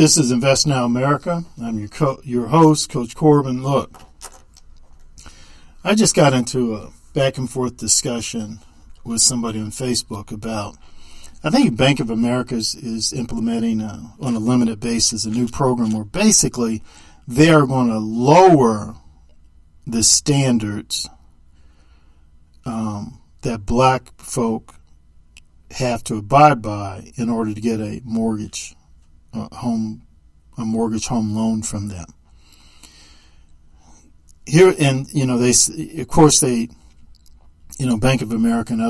This is Invest Now America. I'm your host, Coach Corbin. Look, I just got into a back and forth discussion with somebody on Facebook about, I think Bank of America is implementing on a limited basis a new program where basically they are going to lower the standards that black folk have to abide by in order to get a mortgage home loan from them. Here, and they, of course, Bank of America and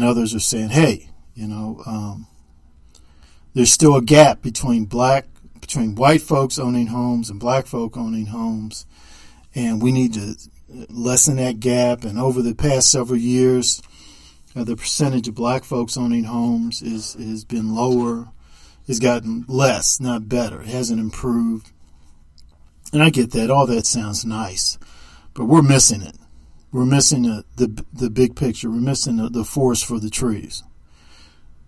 others are saying, hey, there's still a gap between white folks owning homes and black folk owning homes, and we need to lessen that gap. And over the past several years, the percentage of black folks owning homes has been lower. It's gotten less, not better. It hasn't improved. And I get that. All that sounds nice. But we're missing it. We're missing the big picture. We're missing the forest for the trees.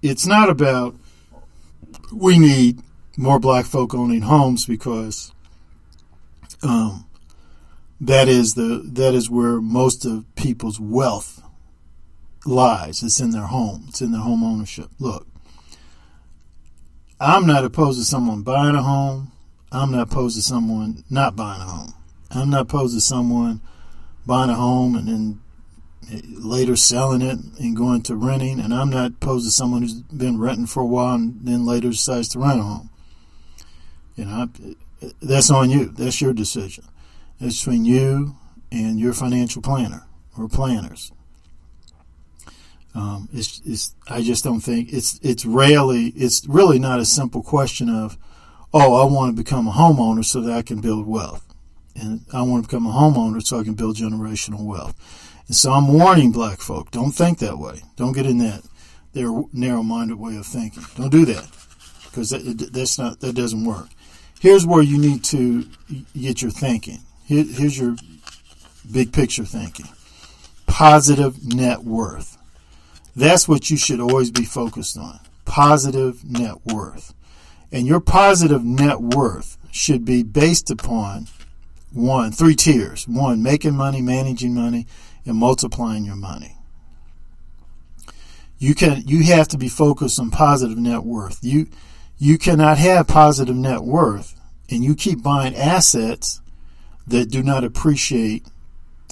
It's not about we need more black folk owning homes because that is where most of people's wealth lies. It's in their home. It's in their home ownership. Look, I'm not opposed to someone buying a home. I'm not opposed to someone not buying a home. I'm not opposed to someone buying a home and then later selling it and going to renting. And I'm not opposed to someone who's been renting for a while and then later decides to rent a home. That's on you. That's your decision. It's between you and your financial planner or planners. I just don't think it's really not a simple question of, I want to become a homeowner so that I can build wealth. And I want to become a homeowner so I can build generational wealth. And so I'm warning black folk, don't think that way. Don't get in their narrow-minded way of thinking. Don't do that, because that doesn't work. Here's where you need to get your thinking. Here's your big picture thinking. Positive net worth. That's what you should always be focused on. Positive net worth. And your positive net worth should be based upon three tiers. One, making money, managing money, and multiplying your money. You have to be focused on positive net worth. You cannot have positive net worth and you keep buying assets that do not appreciate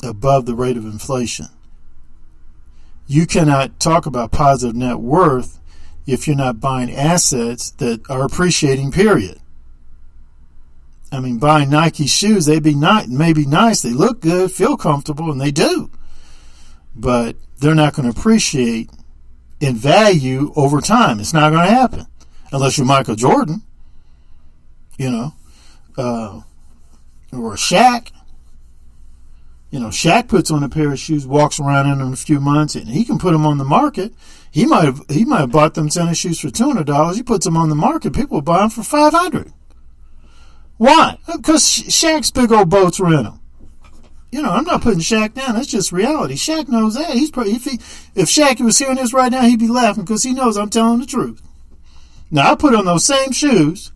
above the rate of inflation. You cannot talk about positive net worth if you're not buying assets that are appreciating, period. I mean, buying Nike shoes, may be nice, they look good, feel comfortable, and they do. But they're not going to appreciate in value over time. It's not going to happen. Unless you're Michael Jordan, or Shaq. Shaq puts on a pair of shoes, walks around in them in a few months, and he can put them on the market. He might have bought them tennis shoes for $200. He puts them on the market. People buy them for $500. Why? Because Shaq's big old boats are in them. I'm not putting Shaq down. That's just reality. Shaq knows that. If Shaq was hearing this right now, he'd be laughing because he knows I'm telling the truth. Now, I put on those same shoes.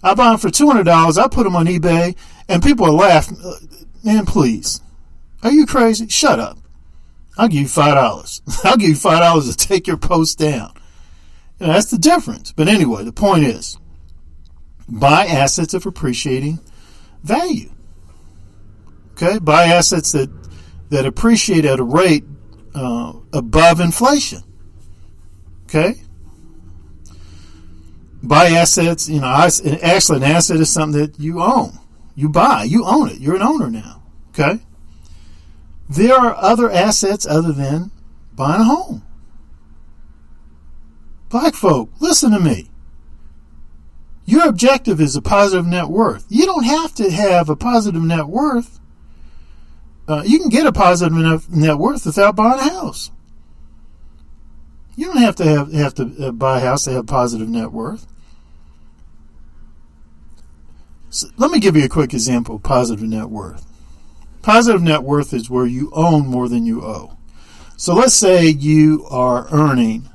I buy them for $200. I put them on eBay, and people are laughing. Man, please. Are you crazy? Shut up. I'll give you $5. I'll give you $5 to take your post down. That's the difference. But anyway, the point is, buy assets of appreciating value. Okay? Buy assets that appreciate at a rate above inflation. Okay? Buy assets, actually an asset is something that you own. You buy, you own it. You're an owner now. Okay? There are other assets other than buying a home. Black folk, listen to me. Your objective is a positive net worth. You don't have to have a positive net worth. You can get a positive net worth without buying a house. You don't have to buy a house to have positive net worth. So let me give you a quick example of positive net worth. Positive net worth is where you own more than you owe. So let's say you are earning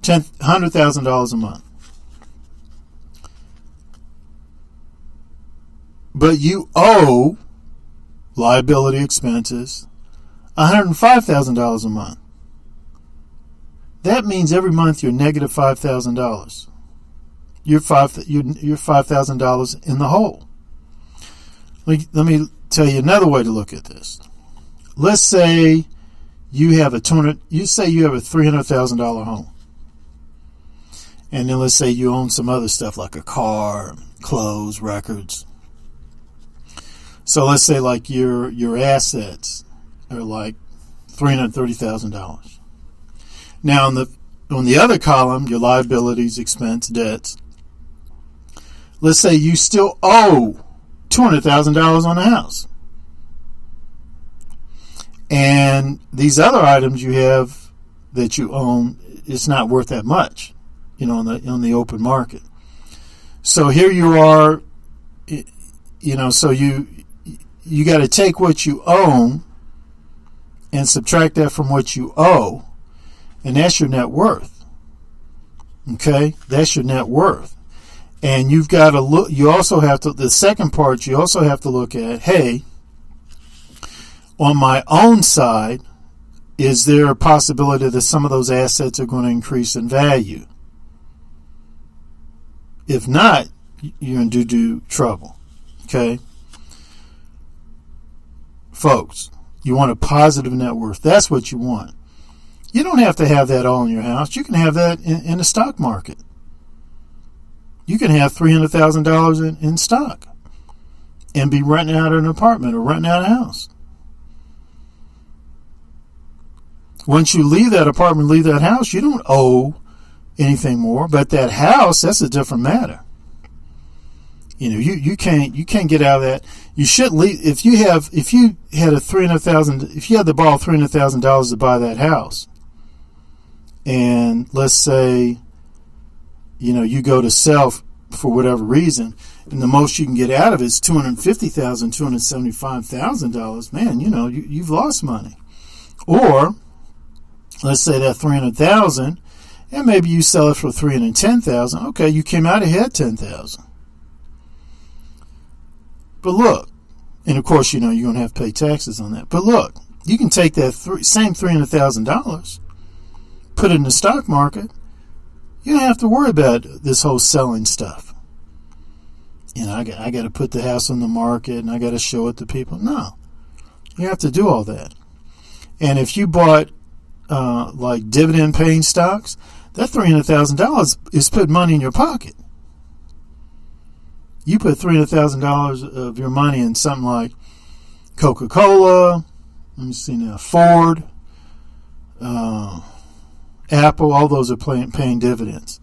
$100,000 a month. but you owe liability expenses $105,000 a month. That means every month you're negative $5,000. You're $5,000 in the hole. Let me tell you another way to look at this. Let's say you have a $300,000 home, and then let's say you own some other stuff like a car, clothes, records. So let's say like your assets are like $330,000. Now on the other column, your liabilities, expense, debts. Let's say you still owe $200,000 on the house. And these other items you have that you own, it's not worth that much, on the open market. So here you are, so you got to take what you own and subtract that from what you owe, and that's your net worth. Okay, that's your net worth. And you've got to look. You also have to. The second part, you also have to look at. Hey, on my own side, is there a possibility that some of those assets are going to increase in value? If not, you're in doo-doo trouble. Okay, folks, you want a positive net worth. That's what you want. You don't have to have that all in your house. You can have that in the stock market. You can have $300,000 in stock and be renting out an apartment or renting out a house. Once you leave that apartment, leave that house, you don't owe anything more. But that house, that's a different matter. You can't get out of that. You shouldn't leave if you had $300,000. If you had to borrow $300,000 to buy that house, and let's say, you go to sell for whatever reason, and the most you can get out of it is $250,000, $275,000. Man, you've lost money. Or let's say that $300,000, and maybe you sell it for $310,000. Okay, you came out ahead $10,000. But look, and of course, you're going to have to pay taxes on that. But look, you can take that same $300,000, put it in the stock market. You don't have to worry about this whole selling stuff. I got to put the house on the market and I got to show it to people. No, you have to do all that. And if you bought like dividend-paying stocks, that $300,000 is putting money in your pocket. You put $300,000 of your money in something like Coca-Cola, let me see now, Ford, Apple, all those are paying dividends.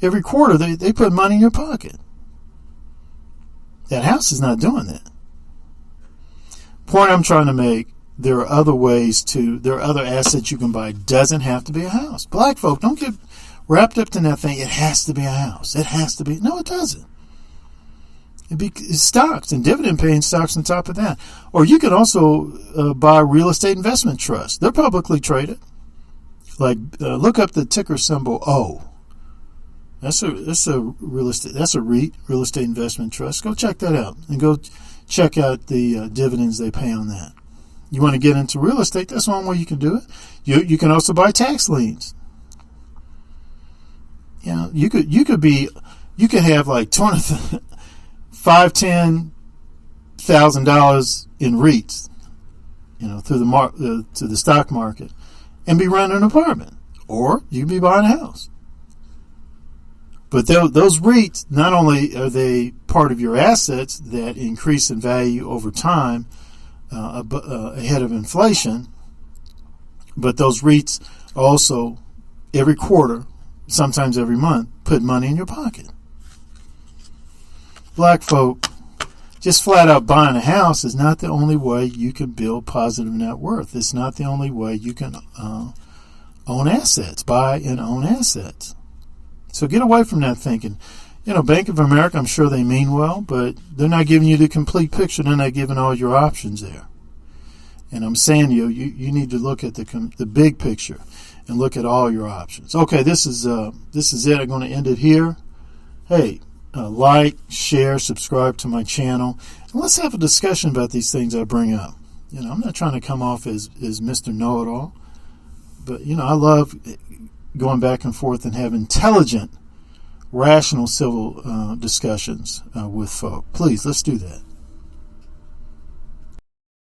Every quarter, they put money in your pocket. That house is not doing that. Point I'm trying to make, there are other assets you can buy. It doesn't have to be a house. Black folk, don't get wrapped up in that thing. It has to be a house. It has to be. No, it doesn't. It's stocks and dividend-paying stocks on top of that. Or you can also buy real estate investment trusts. They're publicly traded. Like look up the ticker symbol O. That's a REIT, real estate investment trust. Go check that out and go check out the dividends they pay on that. You want to get into real estate? That's one way you can do it. You can also buy tax liens. You could have like $10,000 in REITs, through to the stock market, and be renting an apartment, or you can be buying a house. But those REITs, not only are they part of your assets that increase in value over time ahead of inflation, but those REITs also every quarter, sometimes every month, put money in your pocket. Black folk, just flat out buying a house is not the only way you can build positive net worth. It's not the only way you can own assets, buy and own assets. So get away from that thinking. Bank of America, I'm sure they mean well, but they're not giving you the complete picture. They're not giving all your options there. And I'm saying you need to look at the big picture and look at all your options. Okay, this is it. I'm going to end it here. Hey, like, share, subscribe to my channel, and let's have a discussion about these things I bring up. I'm not trying to come off as Mr. Know-It-All, but I love going back and forth and have intelligent, rational civil discussions with folk. Please, let's do that.